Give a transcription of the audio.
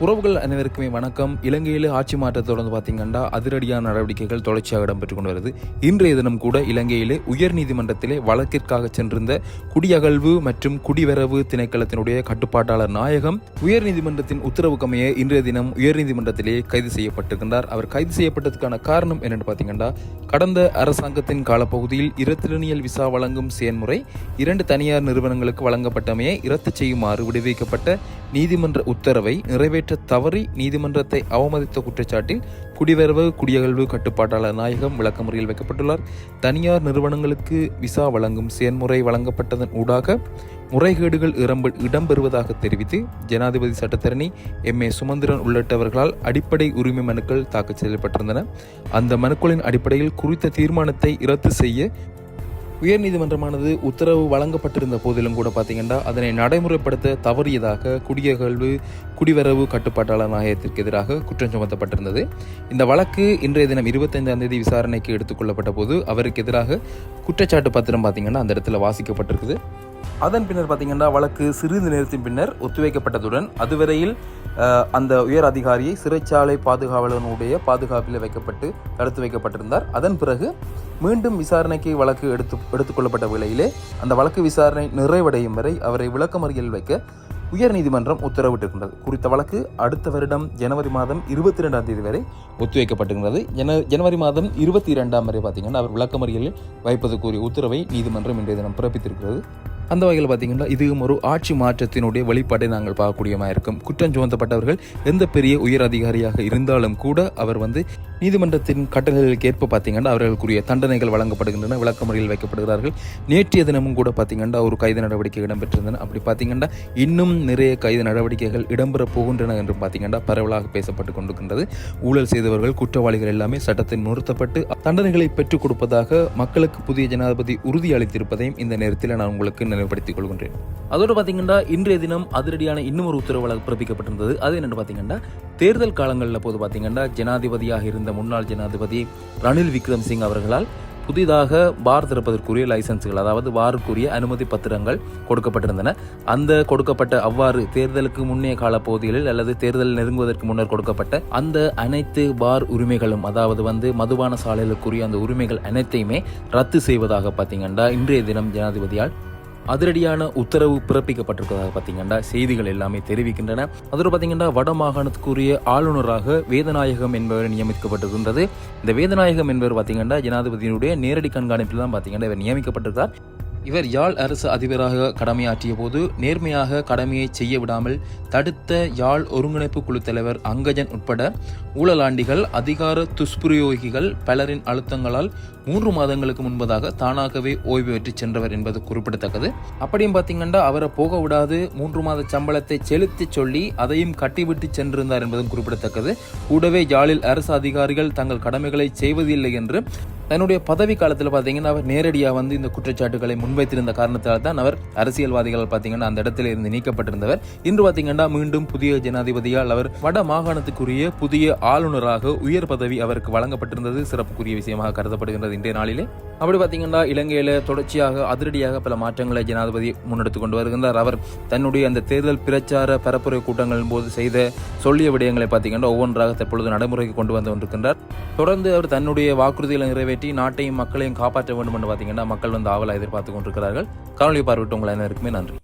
உறவுகள் அனைவருக்குமே வணக்கம். இலங்கையில் ஆட்சி மாற்றத்தை தொடர்ந்து பார்த்தீங்கன்னா அதிரடியான நடவடிக்கைகள் தொடர்ச்சியாக இடம்பெற்றுக் கொண்டு வருது. இன்றைய தினம் கூட இலங்கையிலே உயர்நீதிமன்றத்திலே வழக்கிற்காக சென்றிருந்த குடியகழ்வு மற்றும் குடிவரவு திணைக்களத்தினுடைய கட்டுப்பாட்டாளர் நாயகம் உயர்நீதிமன்றத்தின் உத்தரவுக்கமைய இன்றைய தினம் உயர்நீதிமன்றத்திலே கைது செய்யப்பட்டிருக்கின்றார். அவர் கைது செய்யப்பட்டதுக்கான காரணம் என்னென்னு பார்த்தீங்கன்னா, கடந்த அரசாங்கத்தின் காலப்பகுதியில் இரத்திரனியல் விசா வழங்கும் செயல்முறை 2 தனியார் நிறுவனங்களுக்கு வழங்கப்பட்டமையை இரத்து செய்யுமாறு விடுவிக்கப்பட்ட நீதிமன்ற உத்தரவை நிறைவேற்ற தவறி நீதிமன்றத்தை அவமதித்த குற்றச்சாட்டில் குடிவரவு குடியகழ்வு கட்டுப்பாட்டாளர் நாயகம் விளக்கமறியல் வைக்கப்பட்டுள்ளார். தனியார் நிறுவனங்களுக்கு விசா வழங்கும் செயல்முறை வழங்கப்பட்டதன் ஊடாக முறைகேடுகள் இடம்பெறுவதாக தெரிவித்து ஜனாதிபதி சட்டத்தரணி MA சுமந்திரன் உள்ளிட்டவர்களால் அடிப்படை உரிமை மனுக்கள் தாக்கல் செய்யப்பட்டிருந்தன. அந்த மனுக்களின் அடிப்படையில் குறித்த தீர்மானத்தை இரத்து செய்ய உயர்நீதிமன்றமானது உத்தரவு வழங்கப்பட்டிருந்த போதிலும் கூட பார்த்தீங்கன்னா அதனை நடைமுறைப்படுத்த தவறியதாக குடியகழ்வு குடிவரவு கட்டுப்பாட்டாளர் நாயகத்திற்கு எதிராக குற்றம் சுமத்தப்பட்டிருந்தது. இந்த வழக்கு இன்றைய தினம் 25ஆம் தேதி விசாரணைக்கு எடுத்துக்கொள்ளப்பட்ட போது அவருக்கு எதிராக குற்றச்சாட்டு பத்திரம் பார்த்தீங்கன்னா அந்த இடத்துல வாசிக்கப்பட்டிருக்குது. அதன் பின்னர் பார்த்தீங்கன்னா வழக்கு சிறிது நேரத்தின் பின்னர் ஒத்திவைக்கப்பட்டதுடன் அதுவரையில் அந்த உயர் அதிகாரியை சிறைச்சாலை பாதுகாவலனுடைய பாதுகாப்பில் தடுத்து வைக்கப்பட்டிருந்தார். அதன் பிறகு மீண்டும் விசாரணைக்கு வழக்கு எடுத்துக்கொள்ளப்பட்ட வேளையிலே அந்த வழக்கு விசாரணை நிறைவடையும் வரை அவரை விளக்கமறியல் வைக்க உயர்நீதிமன்றம் உத்தரவிட்டிருக்கின்றது. குறித்த வழக்கு அடுத்த வருடம் ஜனவரி மாதம் 22ஆம் தேதி வரை ஒத்திவைக்கப்பட்டிருக்கிறது. ஜனவரி மாதம் 22ஆம் வரை பார்த்தீங்கன்னா அவர் விளக்கமறியலில் வைப்பதற்குரிய உத்தரவை நீதிமன்றம் இன்றைய தினம் பிறப்பித்திருக்கிறது. அந்த வகையில் பார்த்தீங்கன்னா இதுவும் ஒரு ஆட்சி மாற்றத்தினுடைய வெளிப்பாட்டை நாங்கள் பார்க்கக்கூடியமாக இருக்கும். குற்றம் சுமத்தப்பட்டவர்கள் எந்த பெரிய உயர் அதிகாரியாக இருந்தாலும் கூட அவர் நீதிமன்றத்தின் கட்டளைகளுக்கு ஏற்ப பார்த்தீங்கன்னா அவர்களுக்குரிய தண்டனைகள் வழங்கப்படுகின்றன, விளக்கமறியல் வைக்கப்படுகிறார்கள். நேற்றைய தினமும் கூட பார்த்தீங்கன்னா ஒரு கைது நடவடிக்கை இடம்பெற்றிருந்தன. அப்படி பார்த்தீங்கன்னா இன்னும் நிறைய கைது நடவடிக்கைகள் இடம்பெற போகின்றன என்று பார்த்தீங்கன்னா பரவலாக பேசப்பட்டு கொண்டிருக்கின்றது. ஊழல் செய்தவர்கள் குற்றவாளிகள் எல்லாமே சட்டத்தில் நிறுத்தப்பட்டு தண்டனைகளை பெற்றுக் கொடுப்பதாக மக்களுக்கு புதிய ஜனாதிபதி உறுதி அளித்திருப்பதையும் இந்த நேரத்தில் நான் உங்களுக்கு நினைவுபடுத்திக் கொள்கின்றேன். அதோடு பார்த்தீங்கன்னா இன்றைய தினம் அதிரடியான இன்னும் ஒரு உத்தரவு பிறப்பிக்கப்பட்டிருந்தது. அது என்னென்னு பார்த்தீங்கன்னா தேர்தல் காலங்களில் போது பார்த்தீங்கன்னா ஜனாதிபதியாக இருந்த முன்னாள் ஜனாதிபதி ரணில் விக்ரமசிங்க அவர்களால் புதிதாக பார் திறப்பதற்குரிய லைசன்ஸ்கள், அதாவது பாருக்குரிய அனுமதி பத்திரங்கள் கொடுக்கப்பட்டிருந்தன. அந்த கொடுக்கப்பட்ட அவ்வாறு தேர்தலுக்கு முன்னைய கால பகுதிகளில் அல்லது தேர்தல் நெருங்குவதற்கு முன்னர் கொடுக்கப்பட்ட அந்த அனைத்து பார் உரிமைகளும், அதாவது மதுபான சாலைகளுக்குரிய அந்த உரிமைகள் அனைத்தையுமே ரத்து செய்வதாக பார்த்தீங்கன்னா இன்றைய தினம் ஜனாதிபதியால் அதிரடியான உத்தரவு பிறப்பிக்கப்பட்டிருப்பதாக பார்த்தீங்கன்னா செய்திகள் எல்லாமே தெரிவிக்கின்றன. அதோடு பார்த்தீங்கன்னா வட மாகாணத்துக்குரிய ஆளுநராக வேதநாயகம் என்பவர் நியமிக்கப்பட்டிருக்கின்றது. இந்த வேதநாயகம் என்பவர் பார்த்தீங்கன்னா ஜனாதிபதியினுடைய நேரடி கண்காணிப்பில் தான் பார்த்தீங்கன்னா இவர் நியமிக்கப்பட்டிருக்கார். இவர் யாழ் அரசு அதிபராக கடமையாற்றிய போது நேர்மையாக கடமையை செய்ய விடாமல் தடுத்த யாழ் ஒருங்கிணைப்பு குழு தலைவர் அங்கஜன் உட்பட ஊழலாண்டிகள், அதிகார துஷ்பிரயோகிகள் பலரின் அழுத்தங்களால் 3 மாதங்களுக்கு முன்பதாக தானாகவே ஓய்வு பெற்று சென்றவர் என்பது குறிப்பிடத்தக்கது. அப்படியும் பார்த்தீங்கன்னா அவரை போக விடாது 3 மாத சம்பளத்தை செலுத்தி சொல்லி அதையும் கட்டிவிட்டு சென்றிருந்தார் என்பதும் குறிப்பிடத்தக்கது. கூடவே யாழில் அரசு அதிகாரிகள் தங்கள் கடமைகளை செய்வதில்லை என்று தன்னுடைய பதவி காலத்தில் பார்த்தீங்கன்னா அவர் நேரடியாக இந்த குற்றச்சாட்டுகளை முன்வைத்திருந்த காரணத்தால் தான் அவர் அரசியல்வாதிகள் பார்த்தீங்கன்னா அந்த இடத்துல இருந்து நீக்கப்பட்டிருந்தவர். இன்று பார்த்தீங்கன்னா மீண்டும் புதிய ஜனாதிபதியால் அவர் வட மாகாணத்துக்குரிய புதிய ஆளுநராக உயர் பதவி அவருக்கு வழங்கப்பட்டிருந்தது சிறப்புக்குரிய விஷயமாக கருதப்படுகின்றது இன்றைய நாளிலே. அப்படி பார்த்தீங்கன்னா இலங்கையில தொடர்ச்சியாக அதிரடியாக பல மாற்றங்களை ஜனாதிபதி முன்னெடுத்துக் கொண்டு வருகின்றார். அவர் தன்னுடைய அந்த தேர்தல் பிரச்சார பரப்புரை கூட்டங்களின் போது சொல்லிய விடயங்களை பார்த்தீங்கன்னா ஒவ்வொன்றாக தற்பொழுது நடைமுறைக்கு கொண்டு வந்து கொண்டிருக்கின்றார். தொடர்ந்து அவர் தன்னுடைய வாக்குறுதிகளை நிறைவேற்றி நாட்டையும் மக்களையும் காப்பாற்ற வேண்டும் என்று பார்த்தீங்கன்னா மக்கள் ஆவலாக எதிர்பார்த்து கொண்டிருக்கிறார்கள். காணொலி பார்வையிட்ட உங்கள் அனைவருக்குமே நன்றி.